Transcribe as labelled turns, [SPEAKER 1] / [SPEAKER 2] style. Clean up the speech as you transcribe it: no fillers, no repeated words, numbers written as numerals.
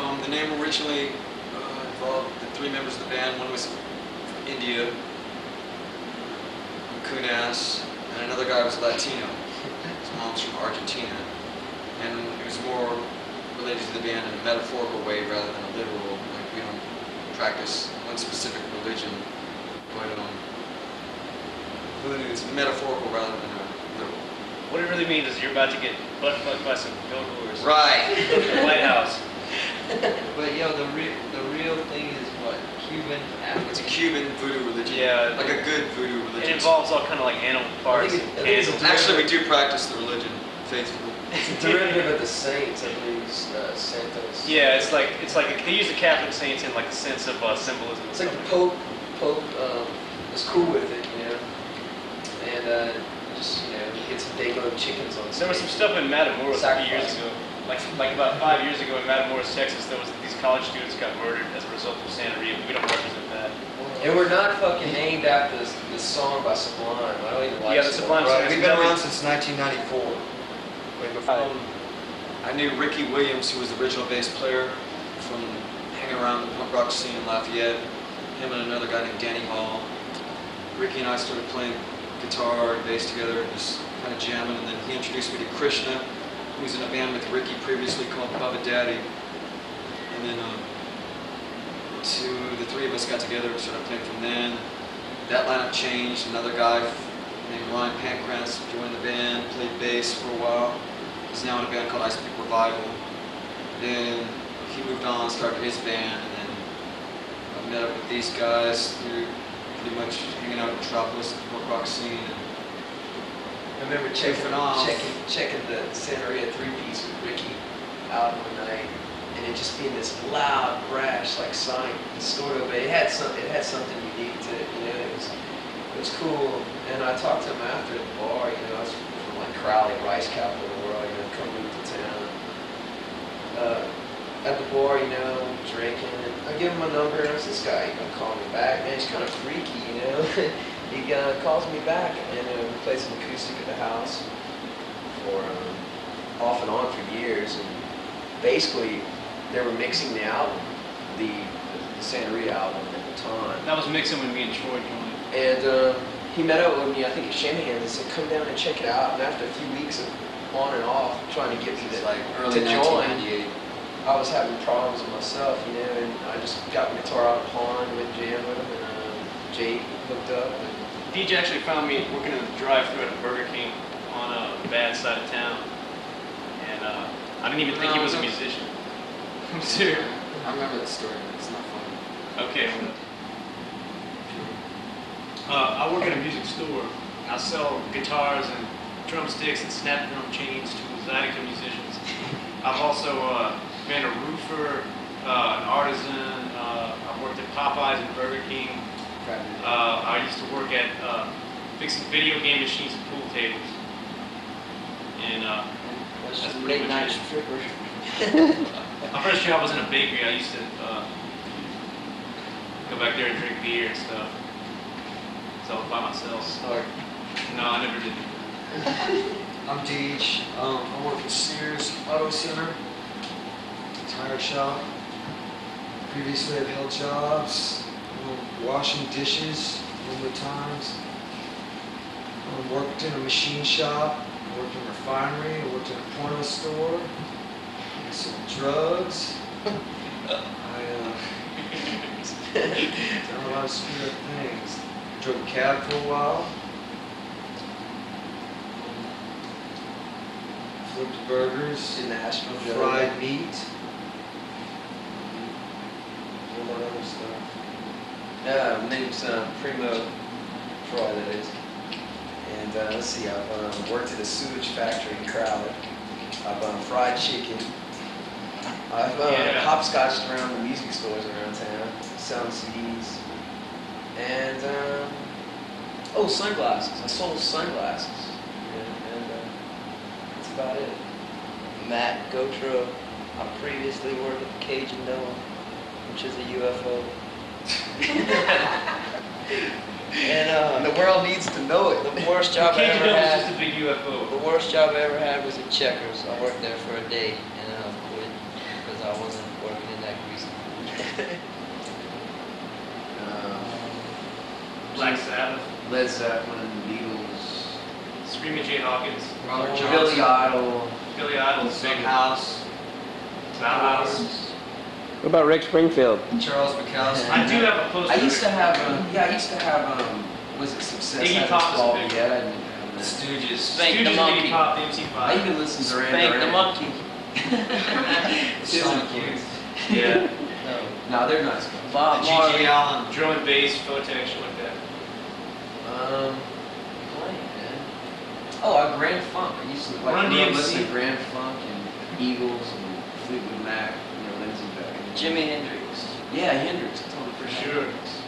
[SPEAKER 1] The name originally involved the three members of the band. One was from India, Kunas, and another guy was Latino. His mom's from Argentina. And it was more related to the band in a metaphorical way rather than a literal, like we don't practice one specific religion, but it's metaphorical rather than a literal.
[SPEAKER 2] What it really means is you're about to get butt-fucked by some billboards.
[SPEAKER 1] Right.
[SPEAKER 2] From the White House.
[SPEAKER 3] But yo, the real thing is what? Cuban African?
[SPEAKER 1] It's a Cuban voodoo religion.
[SPEAKER 2] Yeah.
[SPEAKER 1] Like a good voodoo religion.
[SPEAKER 2] It involves all kind of like animal parts.
[SPEAKER 1] Actually, we do practice the religion faithfully.
[SPEAKER 4] It's a derivative of the saints, I believe, Santos.
[SPEAKER 2] Yeah, it's like they use the Catholic saints in like the sense of symbolism.
[SPEAKER 4] It's like the Pope was cool with it, you know, and just he gets some Dege Legg chickens on.
[SPEAKER 2] There was some stuff in Matamoros a few years ago, like about 5 years ago in Matamoros, Texas. There was these college students got murdered as a result of Santeria. We don't represent that.
[SPEAKER 4] And we're not fucking named after this song by Sublime. I don't even like.
[SPEAKER 2] Yeah, the Sublime.
[SPEAKER 1] Right. We've been around since 1994. I knew Ricky Williams, who was the original bass player, from hanging around the punk rock scene in Lafayette. Him and another guy named Danny Hall. Ricky and I started playing guitar and bass together and just kind of jamming. And then he introduced me to Krishna, who was in a band with Ricky previously called Bubba Daddy. And then the three of us got together and started playing from then. That lineup changed. Another guy named Ryan Pancratz joined the band, played bass for a while. He's now in a band called Ice Peak Revival. Then he moved on, started his band, and then I met up with these guys through pretty much hanging out in Metropolis, the punk rock scene.
[SPEAKER 4] I remember checking the Santeria 3-piece with Ricky out one night, and it just being this loud, brash, like sign, sort of. But it had something unique to it, you know. It was cool. And I talked to him after at the bar, you know. I was from like Crowley, Rice capital of the world, you know, coming to town. At the bar, you know, drinking, and I give him my number, and I was this guy, he gonna call me back, man, he's kind of freaky, you know. He calls me back, and we played some acoustic at the house for off and on for years, and basically they were mixing the album, the Santeria album at the time.
[SPEAKER 2] That was mixing with me and Troy joined.
[SPEAKER 4] And he met up with me, I think at Shanahan's, and said, come down and check it out. And after a few weeks of on and off trying to get me to,
[SPEAKER 1] like early
[SPEAKER 4] to join,
[SPEAKER 1] 1998.
[SPEAKER 4] I was having problems with myself, you know, and I just got my guitar out of the pond, went and jammed with him, and Jake hooked up. And
[SPEAKER 2] DJ actually found me working in the drive-thru at a Burger King on a bad side of town, and I didn't even think he was a musician. I'm serious.
[SPEAKER 1] I remember that story, but it's not funny.
[SPEAKER 2] Okay. I work at a music store. I sell guitars and drumsticks and snap drum chains to Zydeco musicians. I've also been a roofer, an artisan. I've worked at Popeyes and Burger King. I used to work at fixing video game machines and pool tables. And that's
[SPEAKER 3] That's
[SPEAKER 2] pretty
[SPEAKER 3] late
[SPEAKER 2] much
[SPEAKER 3] night
[SPEAKER 2] it.
[SPEAKER 3] stripper.
[SPEAKER 2] My first job was in a bakery. I used to go back there and drink beer and stuff. So by myself.
[SPEAKER 4] Smart.
[SPEAKER 2] No, I never did.
[SPEAKER 1] I'm Dege. I work at Sears Auto Center, tire shop. Previously I've held jobs, washing dishes a number of times. Worked in a machine shop, worked in a refinery, I worked in a porno store, I sold drugs. Done a lot of screwed up things. Drove a cab for a while. Flipped burgers.
[SPEAKER 4] in the Astro
[SPEAKER 1] Fried meat. All that other stuff.
[SPEAKER 4] My name's Primo, Troy, that is. And let's see, I've worked at a sewage factory in Crowley. I've fried chicken. I've hopscotched around the music stores around town, selling CDs. And, oh, sunglasses. I sold sunglasses. And that's about it.
[SPEAKER 3] Matt Gautreaux. I previously worked at the Cajun Dome, which is a UFO. And
[SPEAKER 4] the world needs to know it.
[SPEAKER 3] the worst job I
[SPEAKER 2] Cajun
[SPEAKER 3] ever
[SPEAKER 2] Dome is
[SPEAKER 3] had.
[SPEAKER 2] just a big UFO.
[SPEAKER 3] The worst job I ever had was at Checkers. I worked there for a day and I quit because I wasn't working in
[SPEAKER 4] Led Zeppelin, Beatles,
[SPEAKER 2] Screaming Jay Hawkins,
[SPEAKER 1] Robert
[SPEAKER 4] Billy
[SPEAKER 1] Johnson,
[SPEAKER 4] Idol,
[SPEAKER 2] Billy Idol,
[SPEAKER 1] Big House,
[SPEAKER 2] Bauhaus.
[SPEAKER 5] What about Rick Springfield?
[SPEAKER 1] Charles Bukowski.
[SPEAKER 2] I do have a poster.
[SPEAKER 4] I used to have, was it Success?
[SPEAKER 2] Iggy
[SPEAKER 4] Hasn't
[SPEAKER 2] Pop was a
[SPEAKER 4] Evolved
[SPEAKER 2] big
[SPEAKER 4] Yet? I didn't have that.
[SPEAKER 1] Stooges.
[SPEAKER 3] Spank the
[SPEAKER 2] Stooges,
[SPEAKER 3] monkey.
[SPEAKER 2] Iggy Pop, the MC5.
[SPEAKER 4] I even listened to Duran
[SPEAKER 3] Spank the
[SPEAKER 4] Duran.
[SPEAKER 3] monkey.
[SPEAKER 1] Sonic Youth.
[SPEAKER 2] Yeah.
[SPEAKER 4] No, they're nice guys.
[SPEAKER 3] Bob
[SPEAKER 1] G.G.
[SPEAKER 3] Marley.
[SPEAKER 1] Allen.
[SPEAKER 2] Drum and bass, Photech, shit like that.
[SPEAKER 4] Playing, man. Oh, Grand Funk. I used to like
[SPEAKER 2] Run DMC.
[SPEAKER 4] listen to Grand Funk and Eagles and Fleetwood Mac, Lindsey Beck.
[SPEAKER 3] Jimi Hendrix.
[SPEAKER 4] Yeah, Hendrix. Totally
[SPEAKER 2] For
[SPEAKER 4] forgot
[SPEAKER 2] sure.
[SPEAKER 4] Hendrix.